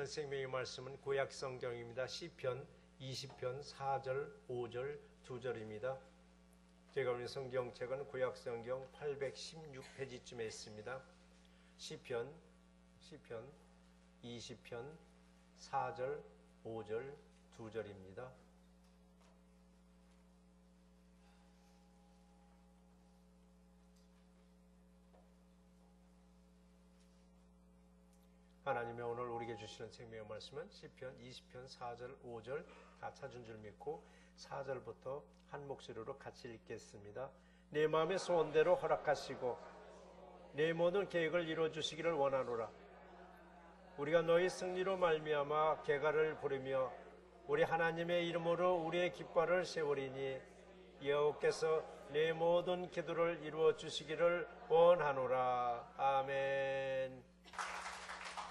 생명의 말씀은 구약 성경입니다. 시편 20편 4절, 5절, 2절입니다. 제가 오늘 성경책은 구약 성경 816페이지쯤에 있습니다. 시편 20편 4절, 5절, 2절입니다. 하나님의 오늘 우리에게 주시는 생명의 말씀은 시편 20편 4절, 5절 다 찾은 줄 믿고 4절부터 한 목소리로 같이 읽겠습니다. 내 마음의 소원대로 허락하시고 내 모든 계획을 이루어주시기를 원하노라. 우리가 너희 승리로 말미암아 개가를 부르며 우리 하나님의 이름으로 우리의 깃발을 세우리니 여호와께서 내 모든 기도를 이루어주시기를 원하노라. 아멘.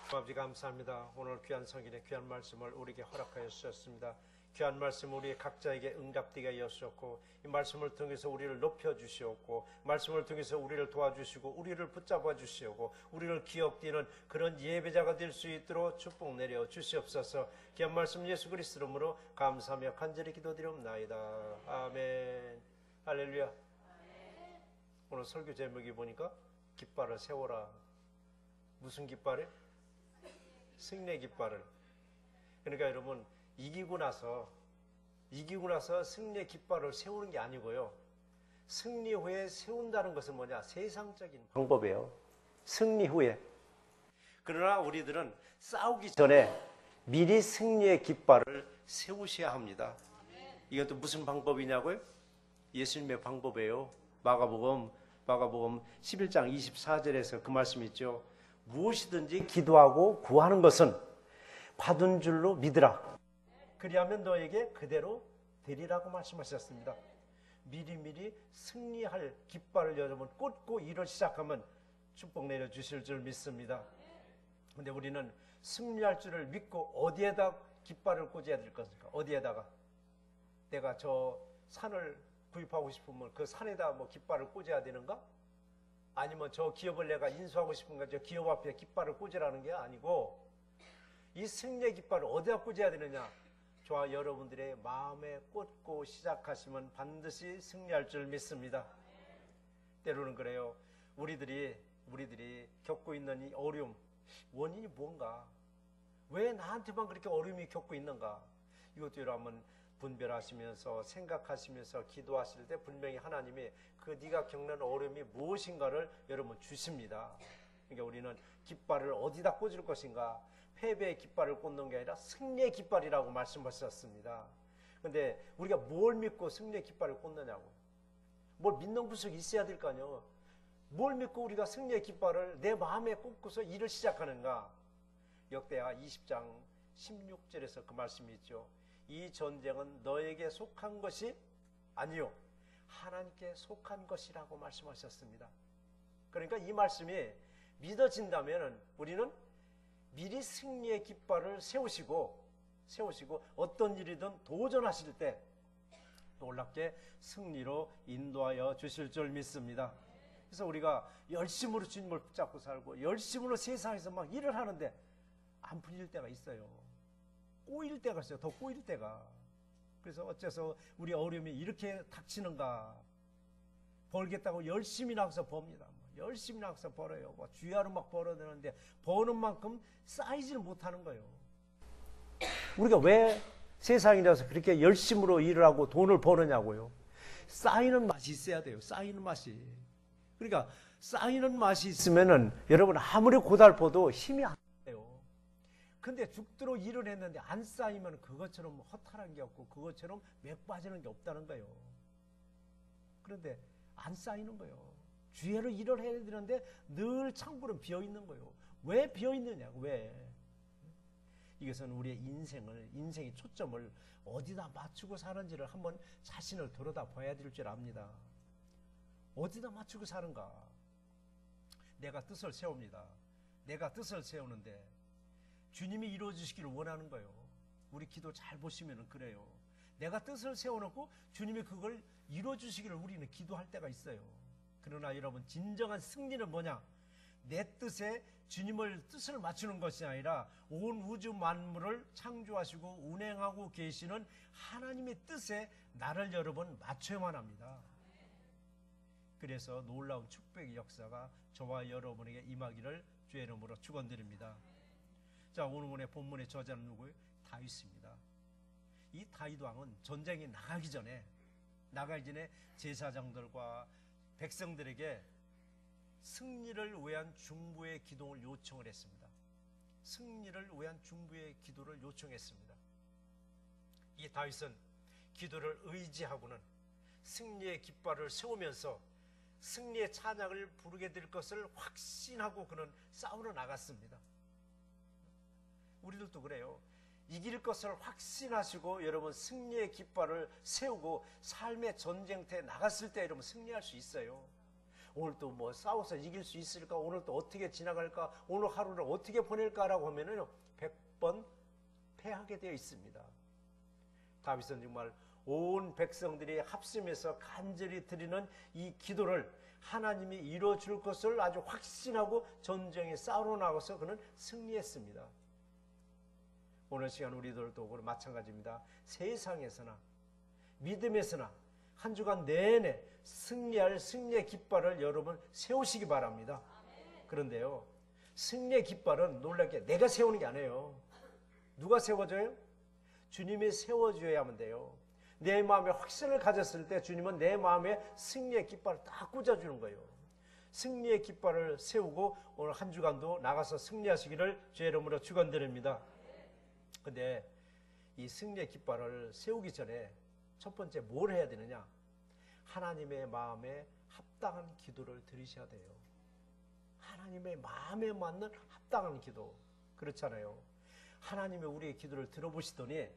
아버지 감사합니다. 오늘 귀한 성인의 귀한 말씀을 우리에게 허락하여 주셨습니다. 귀한 말씀 우리 각자에게 응답되게 하여 주셨고 이 말씀을 통해서 우리를 높여주시옵고 말씀을 통해서 우리를 도와주시고 우리를 붙잡아 주시옵고 우리를 기억되는 그런 예배자가 될 수 있도록 축복 내려 주시옵소서. 귀한 말씀 예수 그리스도 이름으로 감사하며 간절히 기도드리옵나이다. 아멘. 할렐루야. 오늘 설교 제목이 보니까 깃발을 세워라. 무슨 깃발을? 승리의 깃발을. 그러니까 여러분 이기고 나서 승리의 깃발을 세우는 게 아니고요. 승리 후에 세운다는 것은 뭐냐? 세상적인 방법이에요. 승리 후에. 그러나 우리들은 싸우기 전에 미리 승리의 깃발을 세우셔야 합니다. 이것도 무슨 방법이냐고요? 예수님의 방법이에요. 마가복음 11장 24절에서 그 말씀 있죠. 무엇이든지 기도하고 구하는 것은 받은 줄로 믿으라. 그리하면 너에게 그대로 되리라고 말씀하셨습니다. 미리미리 승리할 깃발을 여러분 꽂고 일을 시작하면 축복 내려주실 줄 믿습니다. 그런데 우리는 승리할 줄을 믿고 어디에다 깃발을 꽂아야 될 것입니까? 어디에다가? 내가 저 산을 구입하고 싶으면 그 산에다 뭐 깃발을 꽂아야 되는가? 아니면 저 기업을 내가 인수하고 싶은가 저 기업 앞에 깃발을 꽂으라는 게 아니고 이 승리의 깃발을 어디다 꽂아야 되느냐? 저와 여러분들의 마음에 꽂고 시작하시면 반드시 승리할 줄 믿습니다. 때로는 그래요. 우리들이 겪고 있는 이 어려움 원인이 뭔가? 왜 나한테만 그렇게 어려움이 겪고 있는가? 이것도 여러분 분별하시면서 생각하시면서 기도하실 때 분명히 하나님이 그 네가 겪는 어려움이 무엇인가를 여러분 주십니다. 그러니까 우리는 깃발을 어디다 꽂을 것인가? 패배의 깃발을 꽂는 게 아니라 승리의 깃발이라고 말씀하셨습니다. 그런데 우리가 뭘 믿고 승리의 깃발을 꽂느냐고. 뭘 믿는 구석이 있어야 될 거 아니에요. 뭘 믿고 우리가 승리의 깃발을 내 마음에 꽂고서 일을 시작하는가? 역대하 20장 16절에서 그 말씀이 있죠. 이 전쟁은 너에게 속한 것이 아니요 하나님께 속한 것이라고 말씀하셨습니다. 그러니까 이 말씀이 믿어진다면 우리는 미리 승리의 깃발을 세우시고 어떤 일이든 도전하실 때 놀랍게 승리로 인도하여 주실 줄 믿습니다. 그래서 우리가 열심으로 주님을 붙잡고 살고 열심으로 세상에서 막 일을 하는데 안 풀릴 때가 있어요. 꼬일 때가 있어요. 더 꼬일 때가. 그래서 어째서 우리 어려움이 이렇게 닥치는가? 벌겠다고 열심히 나가서 봅니다. 열심히 나가서 벌어요. 주야로 막 벌어야 되는데 버는 만큼 쌓이지를 못하는 거예요. 우리가 왜 세상이라서 그렇게 열심으로 일을 하고 돈을 버느냐고요. 쌓이는 맛이 있어야 돼요. 쌓이는 맛이. 그러니까 쌓이는 맛이 있으면은 여러분 아무리 고달퍼도 힘이 안 돼요. 근데 죽도록 일을 했는데 안 쌓이면 그것처럼 허탈한 게 없고 그것처럼 맥 빠지는 게 없다는 거예요. 그런데 안 쌓이는 거예요. 주야로 일을 해야 되는데 늘 창구는 비어있는 거예요. 왜 비어있느냐고. 왜? 이것은 우리의 인생의 초점을 어디다 맞추고 사는지를 한번 자신을 들여다봐야 될 줄 압니다. 어디다 맞추고 사는가? 내가 뜻을 세웁니다. 내가 뜻을 세우는데 주님이 이루어주시기를 원하는 거예요. 우리 기도 잘 보시면 그래요. 내가 뜻을 세워놓고 주님이 그걸 이루어주시기를 우리는 기도할 때가 있어요. 그러나 여러분 진정한 승리는 뭐냐? 내 뜻에 주님을 뜻을 맞추는 것이 아니라 온 우주 만물을 창조하시고 운행하고 계시는 하나님의 뜻에 나를 여러분 맞춰야만 합니다. 그래서 놀라운 축복의 역사가 저와 여러분에게 임하기를 주의 이름으로 축원드립니다. 자, 오늘의 본문의 저자는 누구예요? 다윗입니다. 이 다윗 왕은 전쟁에 나가기 전에 제사장들과 백성들에게 승리를 위한 중보의 기도를 요청을 했습니다. 승리를 위한 중보의 기도를 요청했습니다. 이 다윗은 기도를 의지하고는 승리의 깃발을 세우면서 승리의 찬양을 부르게 될 것을 확신하고 그는 싸우러 나갔습니다. 우리들도 그래요. 이길 것을 확신하시고 여러분 승리의 깃발을 세우고 삶의 전쟁터에 나갔을 때 여러분 승리할 수 있어요. 오늘 또 뭐 싸워서 이길 수 있을까? 오늘 또 어떻게 지나갈까? 오늘 하루를 어떻게 보낼까라고 하면은 100번 패하게 되어 있습니다. 다윗은 정말 온 백성들이 합심해서 간절히 드리는 이 기도를 하나님이 이루어줄 것을 아주 확신하고 전쟁에 싸우러 나가서 그는 승리했습니다. 오늘 시간 우리들도 마찬가지입니다. 세상에서나 믿음에서나 한 주간 내내 승리할 승리의 깃발을 여러분 세우시기 바랍니다. 그런데요, 승리의 깃발은 놀랍게 내가 세우는 게 아니에요. 누가 세워줘요? 주님이 세워줘야만 돼요. 내 마음에 확신을 가졌을 때 주님은 내 마음에 승리의 깃발을 딱 꽂아주는 거예요. 승리의 깃발을 세우고 오늘 한 주간도 나가서 승리하시기를 주의 이름으로 축원드립니다. 근데 이 승리의 깃발을 세우기 전에 첫 번째 뭘 해야 되느냐? 하나님의 마음에 합당한 기도를 드리셔야 돼요. 하나님의 마음에 맞는 합당한 기도. 그렇잖아요. 하나님이 우리의 기도를 들어보시더니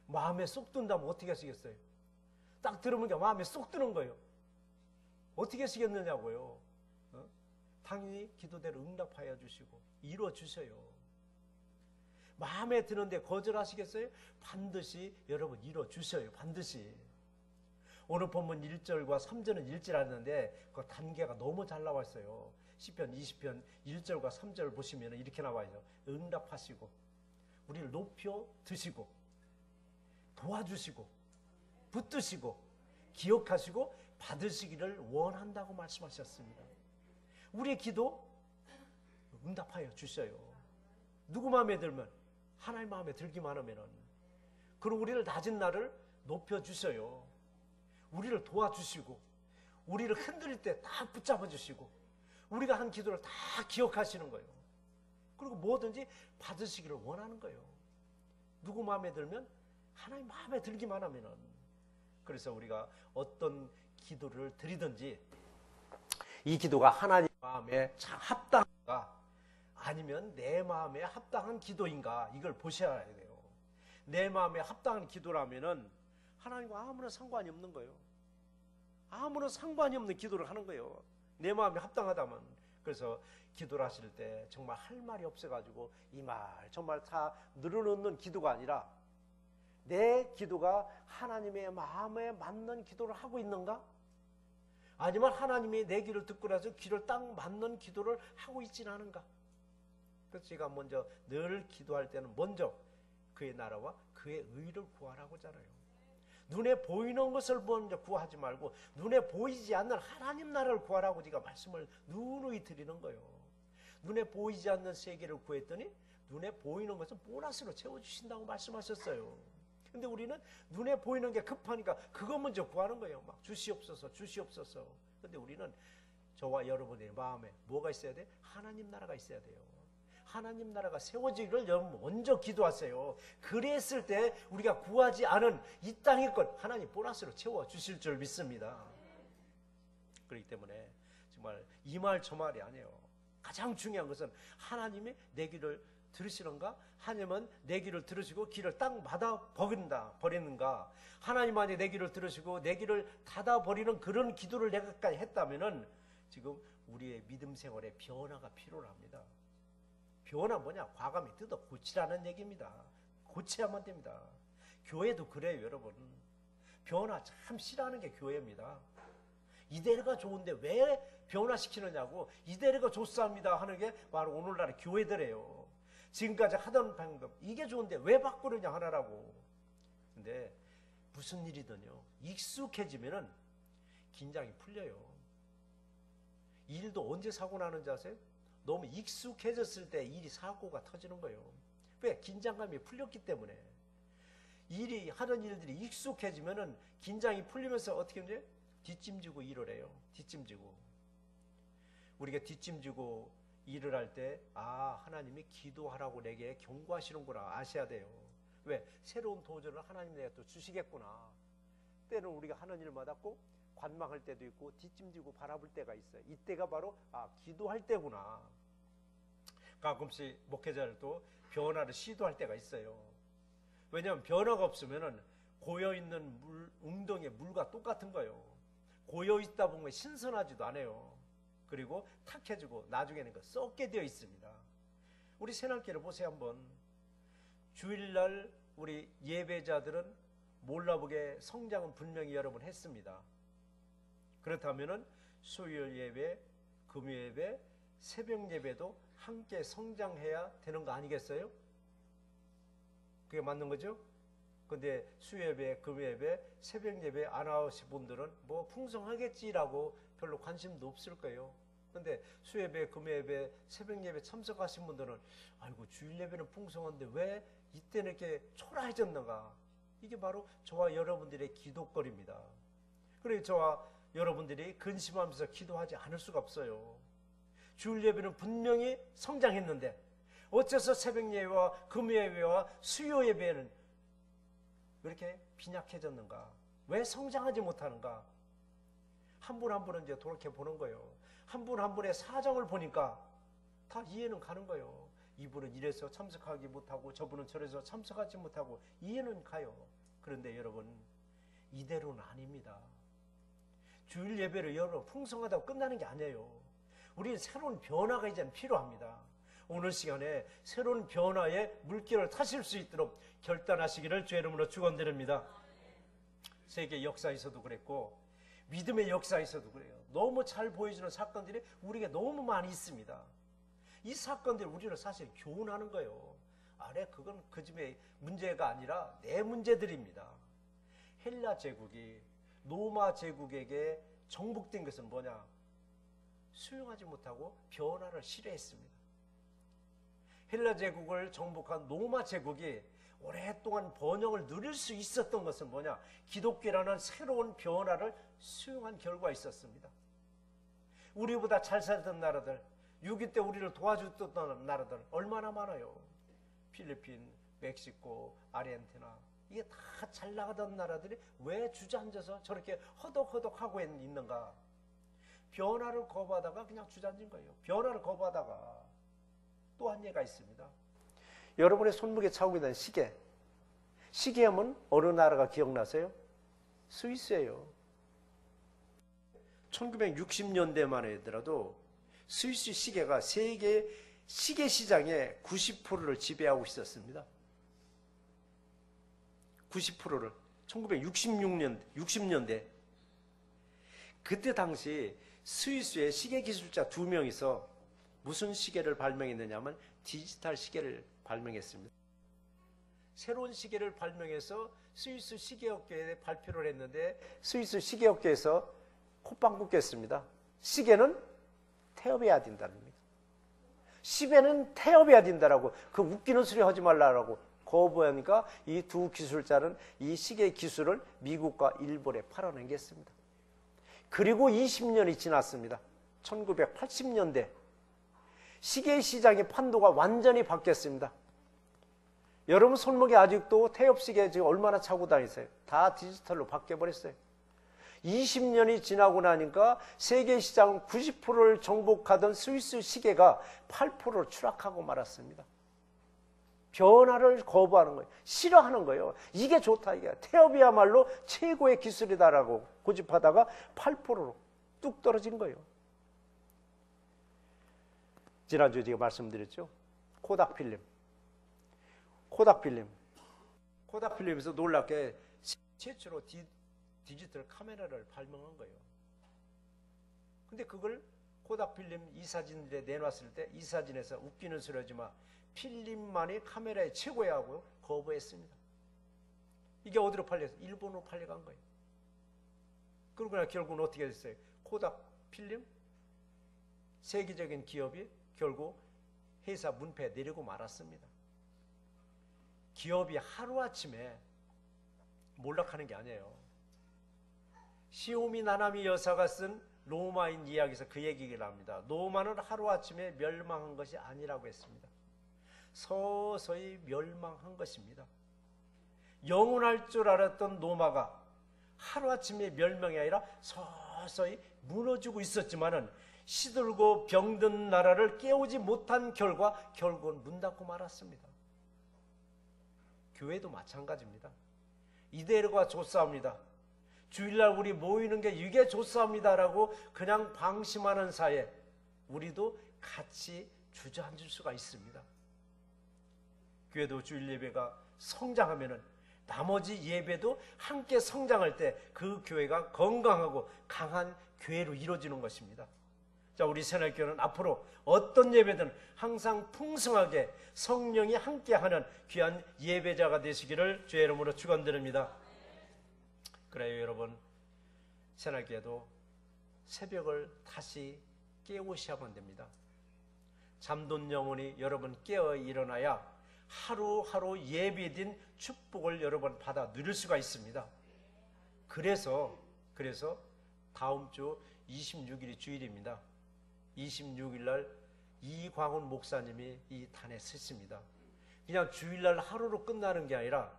마음에 쏙 든다면 어떻게 하시겠어요? 딱 들으면 마음에 쏙 드는 거예요. 어떻게 하시겠느냐고요. 당연히 기도대로 응답하여 주시고 이루어 주셔요. 마음에 드는데 거절하시겠어요? 반드시 여러분 이루어 주셔요. 반드시. 오늘 본문 1절과 3절은 일절하는데 그 단계가 너무 잘 나와 있어요. 시편 20편 1절과 3절 보시면 이렇게 나와요. 응답하시고 우리를 높여 드시고 도와주시고 붙드시고 기억하시고 받으시기를 원한다고 말씀하셨습니다. 우리의 기도 응답하여 주셔요. 누구 마음에 들면? 하나님 마음에 들기만 하면은. 그리고 우리를 낮은 날을 높여주셔요. 우리를 도와주시고 우리를 흔들릴 때 딱 붙잡아 주시고 우리가 한 기도를 다 기억하시는 거예요. 그리고 뭐든지 받으시기를 원하는 거예요. 누구 마음에 들면? 하나님 마음에 들기만 하면은. 그래서 우리가 어떤 기도를 드리든지 이 기도가 하나님 마음에 참 합당한가 아니면 내 마음에 합당한 기도인가 이걸 보셔야 돼요. 내 마음에 합당한 기도라면은 하나님과 아무런 상관이 없는 거예요. 아무런 상관이 없는 기도를 하는 거예요. 내 마음에 합당하다면. 그래서 기도를 하실 때 정말 할 말이 없어가지고 이 말 정말 다 늘어놓는 기도가 아니라 내 기도가 하나님의 마음에 맞는 기도를 하고 있는가? 아니면 하나님이 내 기도를 듣고 나서 귀를 딱 맞는 기도를 하고 있지는 않은가? 그래서 제가 먼저 늘 기도할 때는 먼저 그의 나라와 그의 의를 구하라고 하잖아요. 눈에 보이는 것을 먼저 구하지 말고 눈에 보이지 않는 하나님 나라를 구하라고 제가 말씀을 누누이 드리는 거예요. 눈에 보이지 않는 세계를 구했더니 눈에 보이는 것은 보너스로 채워주신다고 말씀하셨어요. 근데 우리는 눈에 보이는 게 급하니까 그거 먼저 구하는 거예요. 막 주시옵소서 주시옵소서. 근데 우리는 저와 여러분의 마음에 뭐가 있어야 돼? 하나님 나라가 있어야 돼요. 하나님 나라가 세워지기를 여러분 먼저 기도하세요. 그랬을 때 우리가 구하지 않은 이 땅의 것 하나님 보너스로 채워주실 줄 믿습니다. 그렇기 때문에 정말 이 말 저 말이 아니에요. 가장 중요한 것은 하나님이 내 기도를 들으시는가? 하나님은 내 기도를 들으시고 길을 딱 막아 버리는가? 하나님만이 내 기도를 들으시고 내 길을 닫아버리는 그런 기도를 내가까지 했다면은 지금 우리의 믿음 생활에 변화가 필요합니다. 변화 뭐냐? 과감히 뜯어 고치라는 얘기입니다. 고쳐야만 됩니다. 교회도 그래요, 여러분. 변화 참 싫어하는 게 교회입니다. 이대로가 좋은데 왜 변화시키느냐고, 이대로가 좋습니다 하는 게 바로 오늘날의 교회들이에요. 지금까지 하던 방법, 이게 좋은데 왜 바꾸느냐 하나라고. 근데 무슨 일이든요, 익숙해지면은 긴장이 풀려요. 일도 언제 사고 나는지 아세요? 너무 익숙해졌을 때 일이 사고가 터지는 거예요. 왜? 긴장감이 풀렸기 때문에. 하는 일들이 익숙해지면은 긴장이 풀리면서 어떻게 하냐? 뒷짐지고 일을 해요. 뒷짐지고. 우리가 뒷짐지고 일을 할 때, 하나님이 기도하라고 내게 경고하시는구나 아셔야 돼요. 왜? 새로운 도전을 하나님이 내가 또 주시겠구나. 때는 우리가 하는 일마다 꼭 관망할 때도 있고 뒷짐지고 바라볼 때가 있어요. 이때가 바로 기도할 때구나. 가끔씩 목회자들도 변화를 시도할 때가 있어요. 왜냐하면 변화가 없으면 고여있는 웅덩이의 물과 똑같은 거예요. 고여있다 보면 신선하지도 않아요. 그리고 탁해지고 나중에는 썩게 되어 있습니다. 우리 새날교회를 보세요 한번. 주일날 우리 예배자들은 몰라보게 성장은 분명히 여러 번 했습니다. 그렇다면 수요일 예배, 금요 예배, 새벽 예배도 함께 성장해야 되는 거 아니겠어요? 그게 맞는 거죠? 근데 수요 예배, 금요 예배, 새벽 예배 안 나오신 분들은 뭐 풍성하겠지라고 별로 관심도 없을 거예요. 근데 수요 예배, 금요 예배, 새벽 예배 참석하신 분들은 아이고 주일 예배는 풍성한데 왜 이때는 이렇게 초라해졌는가? 이게 바로 저와 여러분들의 기도거리입니다. 그래서 저와 여러분들이 근심하면서 기도하지 않을 수가 없어요. 주일 예배는 분명히 성장했는데 어째서 새벽 예배와 금요 예배와 수요 예배는 왜 이렇게 빈약해졌는가? 왜 성장하지 못하는가? 한 분 한 분은 이제 돌이켜보는 거예요. 한 분 한 분의 사정을 보니까 다 이해는 가는 거예요. 이분은 이래서 참석하지 못하고 저분은 저래서 참석하지 못하고 이해는 가요. 그런데 여러분, 이대로는 아닙니다. 주일 예배를 여러 풍성하다고 끝나는 게 아니에요. 우리는 새로운 변화가 이제는 필요합니다. 오늘 시간에 새로운 변화의 물길을 타실 수 있도록 결단하시기를 주의 이름으로 축원드립니다. 세계 역사에서도 그랬고 믿음의 역사에서도 그래요. 너무 잘 보여주는 사건들이 우리에게 너무 많이 있습니다. 이 사건들이 우리를 사실 교훈하는 거예요. 그건 그 집의 문제가 아니라 내 문제들입니다. 헬라 제국이 로마 제국에게 정복된 것은 뭐냐? 수용하지 못하고 변화를 싫어했습니다. 헬라 제국을 정복한 로마 제국이 오랫동안 번영을 누릴 수 있었던 것은 뭐냐? 기독교라는 새로운 변화를 수용한 결과가 있었습니다. 우리보다 잘 살던 나라들, 6.25 때 우리를 도와줬던 나라들 얼마나 많아요. 필리핀, 멕시코, 아르헨티나, 이게 다 잘 나가던 나라들이 왜 주저앉아서 저렇게 허덕허덕하고 있는가? 변화를 거부하다가 그냥 주저앉은 거예요. 변화를 거부하다가 또 한 예가 있습니다. 여러분의 손목에 차고 있는 시계. 시계하면 어느 나라가 기억나세요? 스위스예요. 1960년대만 하더라도 스위스 시계가 세계 시계 시장의 90%를 지배하고 있었습니다. 90%를 1960년대 그때 당시 스위스의 시계 기술자 2명이서 무슨 시계를 발명했느냐면 디지털 시계를 발명했습니다. 새로운 시계를 발명해서 스위스 시계업계에 발표를 했는데 스위스 시계업계에서 콧방귀 꼈습니다. 시계는 태엽해야 된다는 겁니다. 시계는 태엽해야 된다라고 그 웃기는 소리 하지 말라라고 거부하니까 이 두 기술자는 이 시계 기술을 미국과 일본에 팔아넘겼습니다. 그리고 20년이 지났습니다. 1980년대 시계 시장의 판도가 완전히 바뀌었습니다. 여러분 손목에 아직도 태엽 시계 지금 얼마나 차고 다니세요? 다 디지털로 바뀌어버렸어요. 20년이 지나고 나니까 세계 시장 90%를 정복하던 스위스 시계가 8%를 추락하고 말았습니다. 변화를 거부하는 거예요. 싫어하는 거예요. 이게 좋다 이게. 태엽이야말로 최고의 기술이다라고 고집하다가 8%로 뚝 떨어진 거예요. 지난주에 제가 말씀드렸죠. 코닥 필름에서 놀랍게 최초로 디지털 카메라를 발명한 거예요. 근데 그걸 코닥 필름 이 사진들에 내놨을 때 이 사진에서 웃기는 소리지만 필름만이 카메라의 최고야 하고 거부했습니다. 이게 어디로 팔렸어요? 일본으로 팔려간 거예요. 그러고 결국은 어떻게 됐어요? 코닥 필름 세계적인 기업이 결국 회사 문패 내리고 말았습니다. 기업이 하루아침에 몰락하는 게 아니에요. 시오미 나나미 여사가 쓴 로마인 이야기에서 그 얘기를 합니다. 로마는 하루아침에 멸망한 것이 아니라고 했습니다. 서서히 멸망한 것입니다. 영원할 줄 알았던 로마가 하루아침에 멸망이 아니라 서서히 무너지고 있었지만은 시들고 병든 나라를 깨우지 못한 결과 결국은 문 닫고 말았습니다. 교회도 마찬가지입니다. 이대로가 좋사옵니다. 주일날 우리 모이는 게 이게 좋사옵니다라고 그냥 방심하는 사이에 우리도 같이 주저앉을 수가 있습니다. 교회도 주일 예배가 성장하면은 나머지 예배도 함께 성장할 때 그 교회가 건강하고 강한 교회로 이루어지는 것입니다. 자, 우리 새날교회는 앞으로 어떤 예배든 항상 풍성하게 성령이 함께하는 귀한 예배자가 되시기를 주의 이름으로 축원드립니다. 그래요, 여러분. 새날교회도 새벽을 다시 깨우셔야만 됩니다. 잠든 영혼이 여러분 깨어 일어나야 하루하루 예배된 축복을 여러분 받아 누릴 수가 있습니다. 그래서 다음 주 26일이 주일입니다. 26일 날 이광훈 목사님이 이 단에 쓰십니다. 그냥 주일날 하루로 끝나는 게 아니라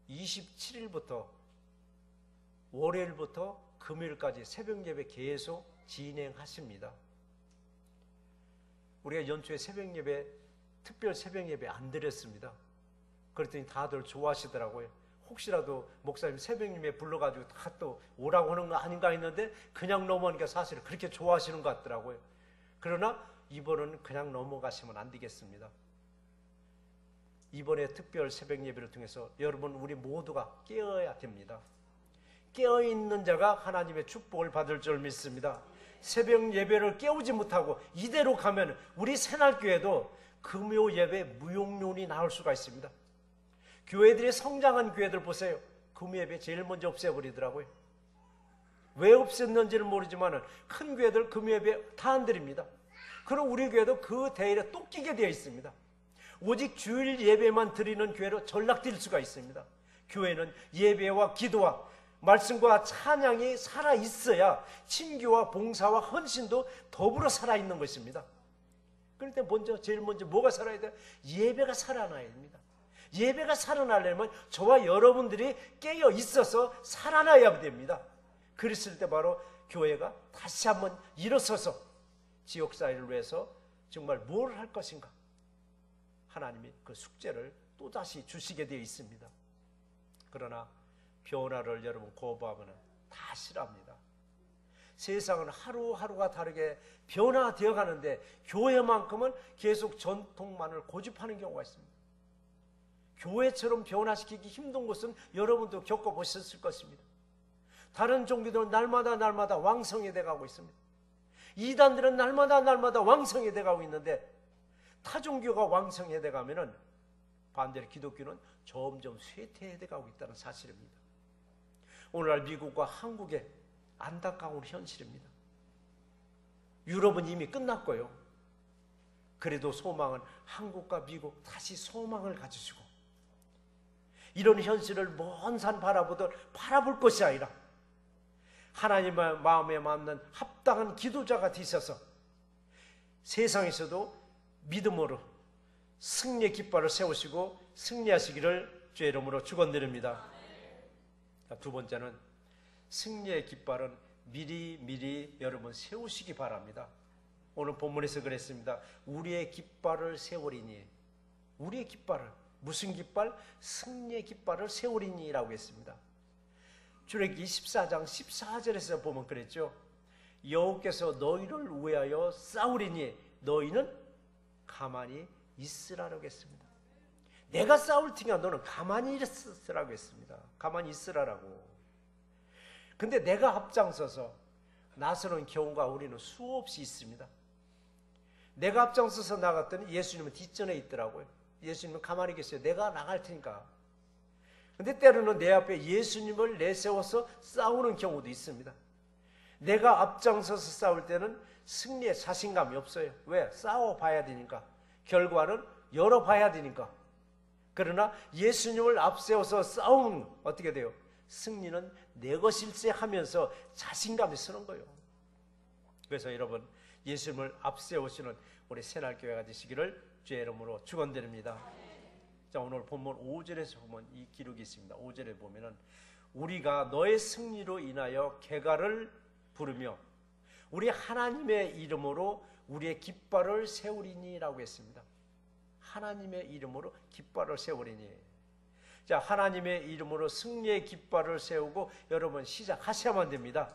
27일부터 월요일부터 금요일까지 새벽 예배 계속 진행하십니다. 우리가 연초에 새벽 예배, 특별 새벽 예배 안 드렸습니다. 그랬더니 다들 좋아하시더라고요. 혹시라도 목사님 새벽 예배 불러가지고 다 또 오라고 하는 거 아닌가 했는데 그냥 넘어가니까 사실 그렇게 좋아하시는 것 같더라고요. 그러나 이번은 그냥 넘어가시면 안 되겠습니다. 이번에 특별 새벽 예배를 통해서 여러분 우리 모두가 깨어야 됩니다. 깨어있는 자가 하나님의 축복을 받을 줄 믿습니다. 새벽 예배를 깨우지 못하고 이대로 가면 우리 새날교회도 금요 예배 무용론이 나올 수가 있습니다. 교회들이 성장한 교회들 보세요. 금요 예배 제일 먼저 없애버리더라고요. 왜 없앴는지는 모르지만 큰 교회들 금요 예배 다 안 드립니다. 그럼 우리 교회도 그 대열에 또 끼게 되어 있습니다. 오직 주일 예배만 드리는 교회로 전락될 수가 있습니다. 교회는 예배와 기도와 말씀과 찬양이 살아있어야 친교와 봉사와 헌신도 더불어 살아있는 것입니다. 그럴 때 제일 먼저 뭐가 살아야 돼요? 예배가 살아나야 됩니다. 예배가 살아나려면 저와 여러분들이 깨어 있어서 살아나야 됩니다. 그랬을 때 바로 교회가 다시 한번 일어서서 지역사회를 위해서 정말 뭘 할 것인가? 하나님이 그 숙제를 또다시 주시게 되어 있습니다. 그러나 변화를 여러분 거부하면 다 싫어합니다. 세상은 하루하루가 다르게 변화되어 가는데 교회만큼은 계속 전통만을 고집하는 경우가 있습니다. 교회처럼 변화시키기 힘든 곳은 여러분도 겪어보셨을 것입니다. 다른 종교들은 날마다 왕성해 돼가고 있습니다. 이단들은 날마다 왕성해 돼가고 있는데 타 종교가 왕성해 돼가면은 반대로 기독교는 점점 쇠퇴해 돼가고 있다는 사실입니다. 오늘날 미국과 한국의 안타까운 현실입니다. 유럽은 이미 끝났고요. 그래도 소망은 한국과 미국 다시 소망을 가지시고 이런 현실을 먼 산 바라볼 것이 아니라 하나님의 마음에 맞는 합당한 기도자가 되셔서 세상에서도 믿음으로 승리의 깃발을 세우시고 승리하시기를 주의 이름으로 축원드립니다. 두 번째는 승리의 깃발은 미리 여러분 세우시기 바랍니다. 오늘 본문에서 그랬습니다. 우리의 깃발을 세우리니, 우리의 깃발을, 무슨 깃발? 승리의 깃발을 세우리니라고 했습니다. 출애굽기 14장 14절에서 보면 그랬죠. 여호께서 너희를 위하여 싸우리니 너희는 가만히 있으라고 했습니다. 내가 싸울 테니까 너는 가만히 있으라고 했습니다. 가만히 있으라고. 근데 내가 앞장서서 나서는 경우가 우리는 수없이 있습니다. 내가 앞장서서 나갔더니 예수님은 뒷전에 있더라고요. 예수님은 가만히 계세요. 내가 나갈 테니까. 근데 때로는 내 앞에 예수님을 내세워서 싸우는 경우도 있습니다. 내가 앞장서서 싸울 때는 승리에 자신감이 없어요. 왜? 싸워봐야 되니까. 결과는 열어봐야 되니까. 그러나 예수님을 앞세워서 싸우면 어떻게 돼요? 승리는 내 것일세 하면서 자신감이 쓰는 거예요. 그래서 여러분, 예수님을 앞세우시는 우리 새날교회가 되시기를 주의 이름으로 축원드립니다. 자, 오늘 본문 5절에서 보면 이 기록이 있습니다. 5절에 보면은 우리가 너의 승리로 인하여 개가를 부르며 우리 하나님의 이름으로 우리의 깃발을 세우리니라고 했습니다. 하나님의 이름으로 깃발을 세우리니. 자, 하나님의 이름으로 승리의 깃발을 세우고 여러분 시작하셔야만 됩니다.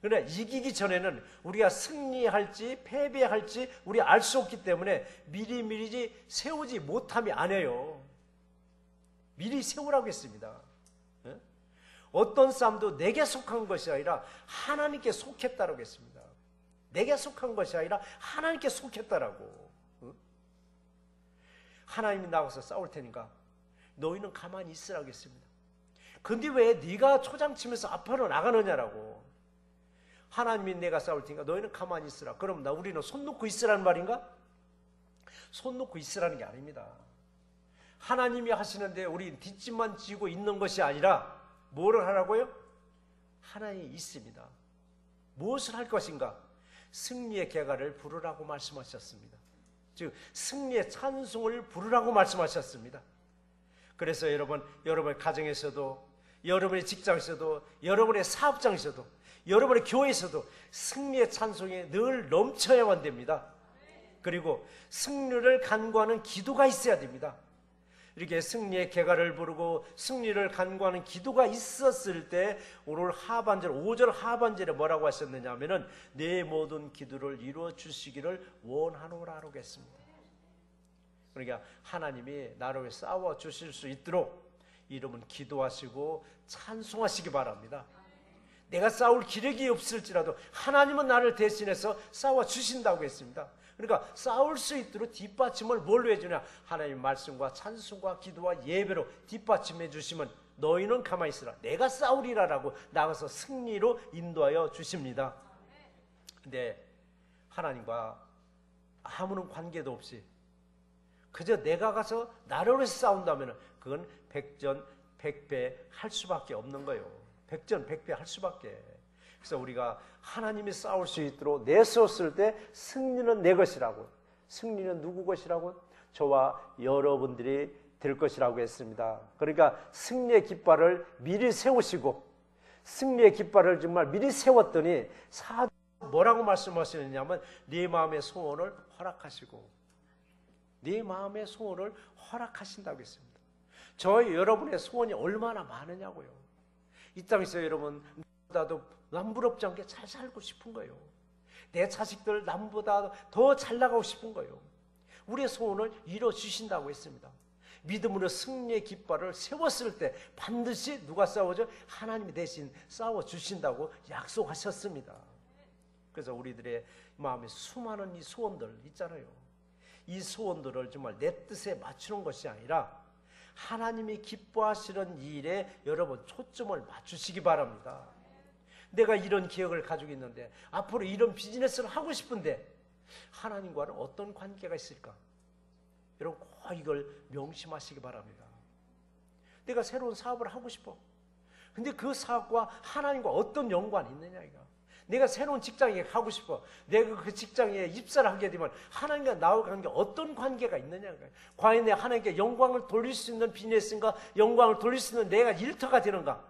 그러나 이기기 전에는 우리가 승리할지 패배할지 우리 알 수 없기 때문에 미리 세우지 못하면 안 해요. 미리 세우라고 했습니다. 어떤 싸움도 내게 속한 것이 아니라 하나님께 속했다라고 했습니다. 내게 속한 것이 아니라 하나님께 속했다라고. 하나님이 나가서 싸울 테니까 너희는 가만히 있으라고 했습니다. 근데 왜 네가 초장치면서 앞으로 나가느냐라고. 하나님이 내가 싸울 테니까 너희는 가만히 있으라. 그럼 우리는 손 놓고 있으라는 말인가? 손 놓고 있으라는 게 아닙니다. 하나님이 하시는데 우리 뒷짐만 지고 있는 것이 아니라 뭐를 하라고요? 하나님이 있습니다. 무엇을 할 것인가? 승리의 개가를 부르라고 말씀하셨습니다. 즉 승리의 찬송을 부르라고 말씀하셨습니다. 그래서 여러분의 가정에서도, 여러분의 직장에서도, 여러분의 사업장에서도, 여러분의 교회에서도 승리의 찬송이 늘 넘쳐야만 됩니다. 그리고 승리를 간구하는 기도가 있어야 됩니다. 이렇게 승리의 개가를 부르고 승리를 간구하는 기도가 있었을 때 오늘 하반절 5절 하반절에 뭐라고 하셨느냐 하면은 내 모든 기도를 이루어 주시기를 원하노라라고 했습니다. 그러니까 하나님이 나를 위해 싸워 주실 수 있도록 여러분 기도하시고 찬송하시기 바랍니다. 내가 싸울 기력이 없을지라도 하나님은 나를 대신해서 싸워 주신다고 했습니다. 그러니까 싸울 수 있도록 뒷받침을 뭘로 해주냐? 하나님 말씀과 찬송과 기도와 예배로 뒷받침해 주시면 너희는 가만히 있으라. 내가 싸우리라라고 나가서 승리로 인도하여 주십니다. 근데 하나님과 아무런 관계도 없이 그저 내가 가서 나를 위해서 싸운다면 그건 백전백패 할 수밖에 없는 거예요. 백전백패 할 수밖에. 그래서 우리가 하나님이 싸울 수 있도록 내세웠을 때 승리는 내 것이라고. 승리는 누구 것이라고? 저와 여러분들이 될 것이라고 했습니다. 그러니까 승리의 깃발을 미리 세우시고 승리의 깃발을 정말 미리 세웠더니 뭐라고 말씀하시느냐면 네 마음의 소원을 허락하시고 네 마음의 소원을 허락하신다고 했습니다. 저희 여러분의 소원이 얼마나 많으냐고요. 이 땅에서 여러분 나도 남부럽지 않게 잘 살고 싶은 거예요. 내 자식들 남보다 더 잘 나가고 싶은 거예요. 우리의 소원을 이뤄주신다고 했습니다. 믿음으로 승리의 깃발을 세웠을 때 반드시 누가 싸워줘? 하나님이 대신 싸워주신다고 약속하셨습니다. 그래서 우리들의 마음에 수많은 이 소원들 있잖아요. 이 소원들을 정말 내 뜻에 맞추는 것이 아니라 하나님이 기뻐하시는 일에 여러분 초점을 맞추시기 바랍니다. 내가 이런 기억을 가지고 있는데 앞으로 이런 비즈니스를 하고 싶은데 하나님과는 어떤 관계가 있을까? 여러분 꼭 이걸 명심하시기 바랍니다. 내가 새로운 사업을 하고 싶어. 근데 그 사업과 하나님과 어떤 연관이 있느냐 이거. 내가 새로운 직장에 가고 싶어. 내가 그 직장에 입사를 하게 되면 하나님과 나와 관계 어떤 관계가 있느냐. 과연 내가 하나님께 영광을 돌릴 수 있는 비즈니스인가? 영광을 돌릴 수 있는 내가 일터가 되는가?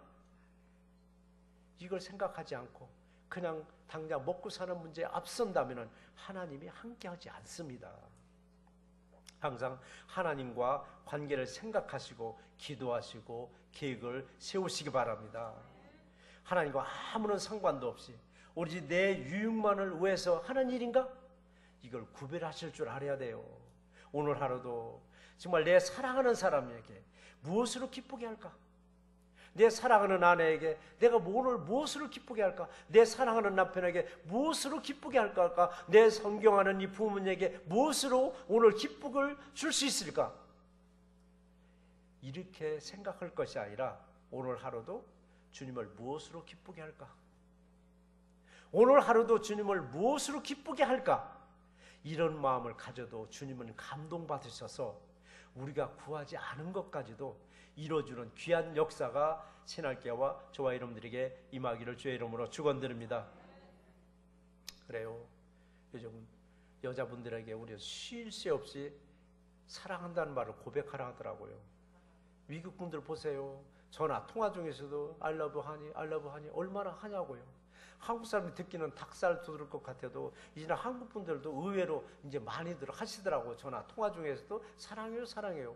이걸 생각하지 않고 그냥 당장 먹고 사는 문제에 앞선다면 하나님이 함께하지 않습니다. 항상 하나님과 관계를 생각하시고 기도하시고 계획을 세우시기 바랍니다. 하나님과 아무런 상관도 없이 오로지 내 유익만을 위해서 하는 일인가? 이걸 구별하실 줄 알아야 돼요. 오늘 하루도 정말 내 사랑하는 사람에게 무엇으로 기쁘게 할까? 내 사랑하는 아내에게 내가 오늘 무엇으로 기쁘게 할까? 내 사랑하는 남편에게 무엇으로 기쁘게 할까? 내 존경하는 이 부모님에게 무엇으로 오늘 기쁨을 줄 수 있을까? 이렇게 생각할 것이 아니라 오늘 하루도 주님을 무엇으로 기쁘게 할까? 오늘 하루도 주님을 무엇으로 기쁘게 할까? 이런 마음을 가져도 주님은 감동받으셔서 우리가 구하지 않은 것까지도 이루어주는 귀한 역사가 신할교회와 저와 여러분들에게 임하기를 주의 이름으로 축원드립니다. 그래요. 요즘 여자분들에게 우리 쉴 새 없이 사랑한다는 말을 고백하라 하더라고요. 미국 분들 보세요. 전화 통화 중에서도 I love honey 얼마나 하냐고요. 한국 사람이 듣기는 닭살 돋을 것 같아도 이제는 한국 분들도 의외로 이제 많이들 하시더라고요. 전화 통화 중에서도 사랑해요.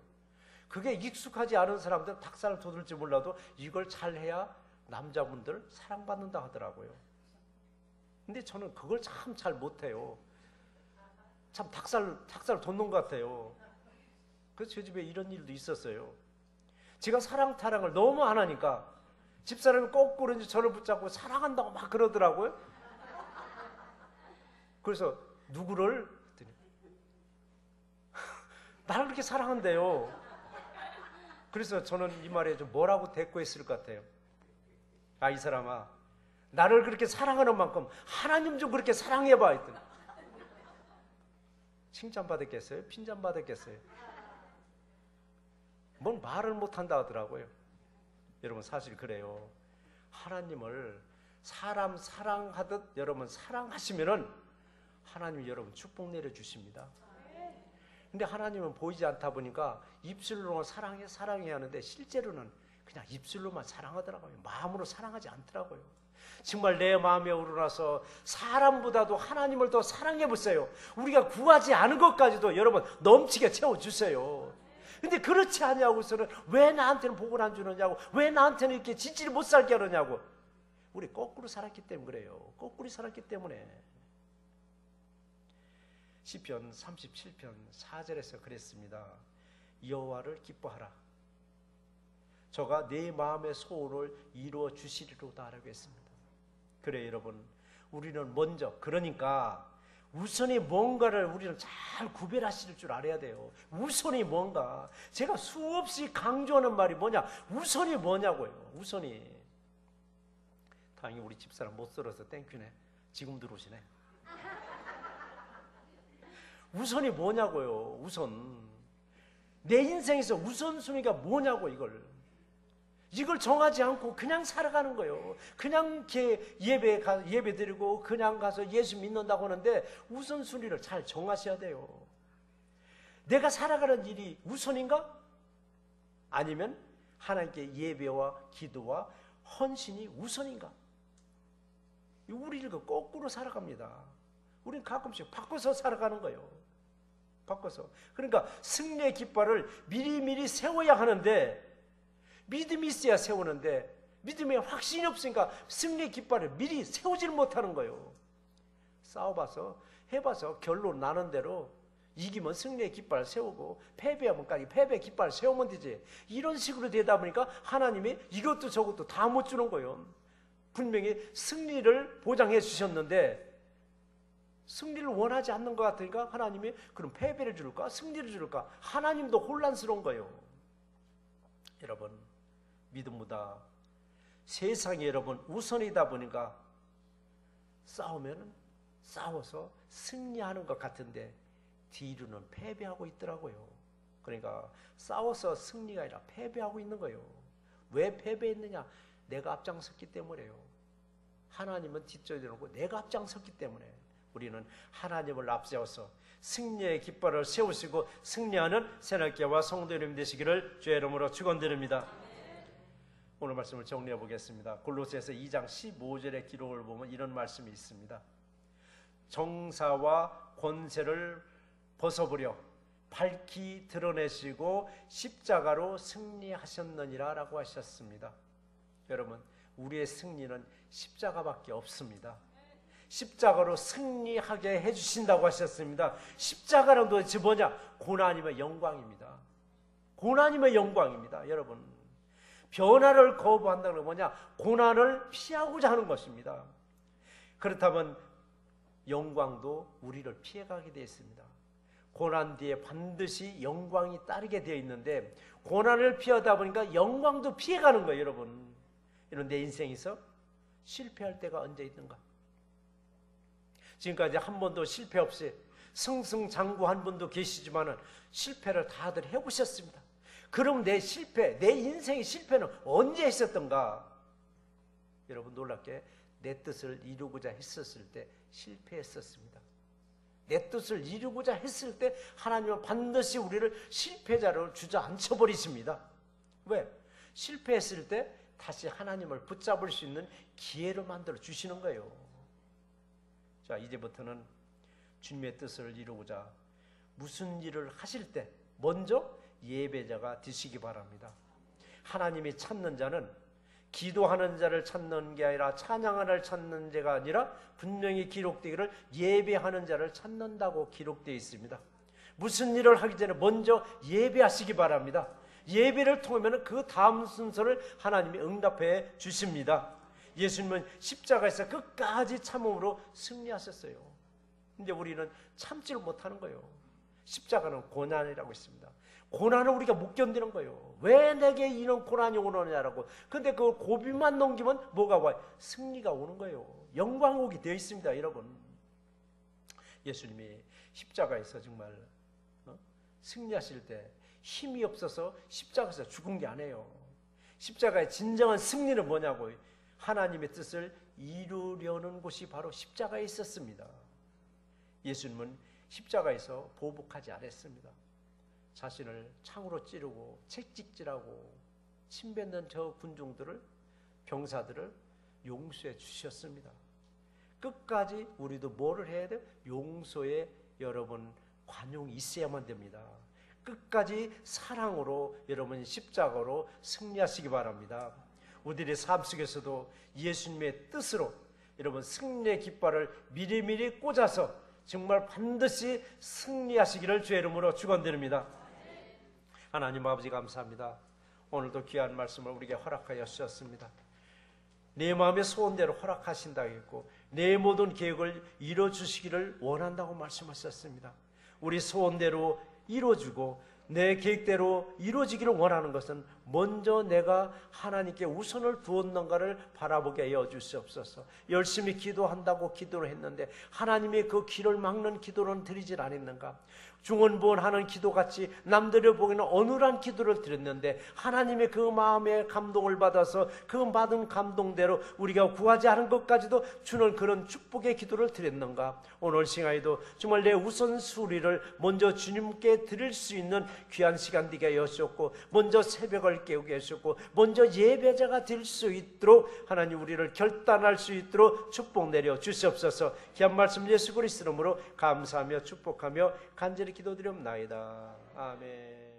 그게 익숙하지 않은 사람들은 닭살 돋을지 몰라도 이걸 잘해야 남자분들 사랑받는다 하더라고요. 근데 저는 그걸 참 잘 못해요. 참 닭살 돋는 것 같아요. 그래서 제 집에 이런 일도 있었어요. 제가 사랑 타령을 너무 안 하니까 집사람이 거꾸로 이제 저를 붙잡고 사랑한다고 막 그러더라고요. 그래서 누구를? 나를 그렇게 사랑한대요. 그래서 저는 이 말에 좀 뭐라고 대꾸했을 것 같아요. 이 사람아, 나를 그렇게 사랑하는 만큼 하나님 좀 그렇게 사랑해봐 했더니 칭찬받았겠어요? 핀잔받았겠어요? 뭔 말을 못한다 하더라고요. 여러분 사실 그래요. 하나님을 사람 사랑하듯 여러분 사랑하시면은 하나님이 여러분 축복 내려주십니다. 근데 하나님은 보이지 않다 보니까 입술로만 사랑해 하는데 실제로는 그냥 입술로만 사랑하더라고요. 마음으로 사랑하지 않더라고요. 정말 내 마음에 우러나서 사람보다도 하나님을 더 사랑해 보세요. 우리가 구하지 않은 것까지도 여러분 넘치게 채워주세요. 근데 그렇지 않냐고서는 왜 나한테는 복을 안 주느냐고, 왜 나한테는 이렇게 진실을 못 살게 하느냐고. 우리 거꾸로 살았기 때문에 그래요. 거꾸로 살았기 때문에. 시편 37편 4절에서 그랬습니다. 여호와를 기뻐하라. 저가 내 마음의 소원을 이루어 주시리로다 라고 했습니다. 그래 여러분, 우리는 먼저 그러니까 우선이 뭔가를 우리는 잘 구별하실 줄 알아야 돼요. 우선이 뭔가. 제가 수없이 강조하는 말이 뭐냐, 우선이 뭐냐고요. 우선이. 다행히 우리 집사람 못 들어서 땡큐네. 지금 들어오시네. 우선이 뭐냐고요. 우선. 내 인생에서 우선순위가 뭐냐고. 이걸 정하지 않고 그냥 살아가는 거예요. 그냥 이렇게 예배 드리고 그냥 가서 예수 믿는다고 하는데 우선순위를 잘 정하셔야 돼요. 내가 살아가는 일이 우선인가? 아니면 하나님께 예배와 기도와 헌신이 우선인가? 우리를 거꾸로 살아갑니다. 우리는 가끔씩 바꿔서 살아가는 거예요. 바꿔서. 그러니까 승리의 깃발을 미리미리 세워야 하는데 믿음이 있어야 세우는데 믿음에 확신이 없으니까 승리의 깃발을 미리 세우지를 못하는 거예요. 싸워봐서 해봐서 결론 나는 대로 이기면 승리의 깃발 세우고 패배하면 패배의 깃발 세우면 되지. 이런 식으로 되다 보니까 하나님이 이것도 저것도 다 못 주는 거예요. 분명히 승리를 보장해 주셨는데 승리를 원하지 않는 것 같으니까 하나님이 그럼 패배를 줄까? 승리를 줄까? 하나님도 혼란스러운 거예요. 여러분, 믿음보다 세상이 여러분 우선이다 보니까 싸우면 싸워서 승리하는 것 같은데 뒤로는 패배하고 있더라고요. 그러니까 싸워서 승리가 아니라 패배하고 있는 거예요. 왜 패배했느냐? 내가 앞장섰기 때문에요. 하나님은 뒷전에 놓고 내가 앞장섰기 때문에 우리는 하나님을 앞세워서 승리의 깃발을 세우시고 승리하는 새날교회와 성도 여러분 되시기를 주의 이름으로 축원드립니다. 오늘 말씀을 정리해 보겠습니다. 골로새서 2장 15절의 기록을 보면 이런 말씀이 있습니다. 정사와 권세를 벗어버려 밝히 드러내시고 십자가로 승리하셨느니라 라고 하셨습니다. 여러분, 우리의 승리는 십자가밖에 없습니다. 십자가로 승리하게 해주신다고 하셨습니다. 십자가는 도대체 뭐냐? 고난이면 영광입니다. 고난이면 영광입니다. 여러분, 변화를 거부한다는 건 뭐냐? 고난을 피하고자 하는 것입니다. 그렇다면 영광도 우리를 피해가게 되어 있습니다. 고난 뒤에 반드시 영광이 따르게 되어 있는데 고난을 피하다 보니까 영광도 피해가는 거예요. 여러분, 이런 내 인생에서 실패할 때가 언제 있는가? 지금까지 한 번도 실패 없이 승승장구한 분도 계시지만은 실패를 다들 해보셨습니다. 그럼 내 실패, 내 인생의 실패는 언제 있었던가? 여러분, 놀랍게 내 뜻을 이루고자 했었을 때 실패했었습니다. 내 뜻을 이루고자 했을 때 하나님은 반드시 우리를 실패자로 주저앉혀 버리십니다. 왜? 실패했을 때 다시 하나님을 붙잡을 수 있는 기회를 만들어 주시는 거예요. 자, 이제부터는 주님의 뜻을 이루고자 무슨 일을 하실 때 먼저 예배자가 되시기 바랍니다. 하나님이 찾는 자는 기도하는 자를 찾는 게 아니라 찬양하는 자를 찾는 자가 아니라 분명히 기록되기를 예배하는 자를 찾는다고 기록되어 있습니다. 무슨 일을 하기 전에 먼저 예배하시기 바랍니다. 예배를 통하면 그 다음 순서를 하나님이 응답해 주십니다. 예수님은 십자가에서 끝까지 참음으로 승리하셨어요. 근데 우리는 참지를 못하는 거예요. 십자가는 고난이라고 있습니다. 고난을 우리가 못 견디는 거예요. 왜 내게 이런 고난이 오느냐라고. 근데 그걸 고비만 넘기면 뭐가 와요? 승리가 오는 거예요. 영광옥이 되어 있습니다. 여러분, 예수님이 십자가에서 정말 승리하실 때 힘이 없어서 십자가에서 죽은 게 아니에요. 십자가의 진정한 승리는 뭐냐고요? 하나님의 뜻을 이루려는 곳이 바로 십자가에 있었습니다. 예수님은 십자가에서 보복하지 않았습니다. 자신을 창으로 찌르고 채찍질하고 침뱉는 저 군중들을, 병사들을 용서해 주셨습니다. 끝까지 우리도 뭐를 해야 돼요? 용서에 여러분 관용이 있어야만 됩니다. 끝까지 사랑으로 여러분 십자가로 승리하시기 바랍니다. 우리들의 삶 속에서도 예수님의 뜻으로 여러분 승리의 깃발을 미리미리 꽂아서 정말 반드시 승리하시기를 주의 이름으로 축원드립니다. 하나님 아버지, 감사합니다. 오늘도 귀한 말씀을 우리에게 허락하여 주셨습니다. 내 마음의 소원대로 허락하신다고 했고 내 모든 계획을 이루어주시기를 원한다고 말씀하셨습니다. 우리 소원대로 이루어주고 내 계획대로 이루어지기를 원하는 것은 먼저 내가 하나님께 우선을 두었는가를 바라보게 하여 주시옵소서. 열심히 기도한다고 기도를 했는데 하나님의 그 길을 막는 기도는 드리질 않았는가? 중언부언하는 기도같이 남들을 보기에는 어눌한 기도를 드렸는데 하나님의 그 마음의 감동을 받아서 그 받은 감동대로 우리가 구하지 않은 것까지도 주는 그런 축복의 기도를 드렸는가? 오늘 시간에도 정말 내 우선순위를 먼저 주님께 드릴 수 있는 귀한 시간 되게 하셨고 먼저 새벽을 깨우게 하셨고 먼저 예배자가 될 수 있도록 하나님 우리를 결단할 수 있도록 축복 내려 주시옵소서. 귀한 말씀 예수 그리스도 이름으로 감사하며 축복하며 간절히 기도드리옵나이다. 아멘.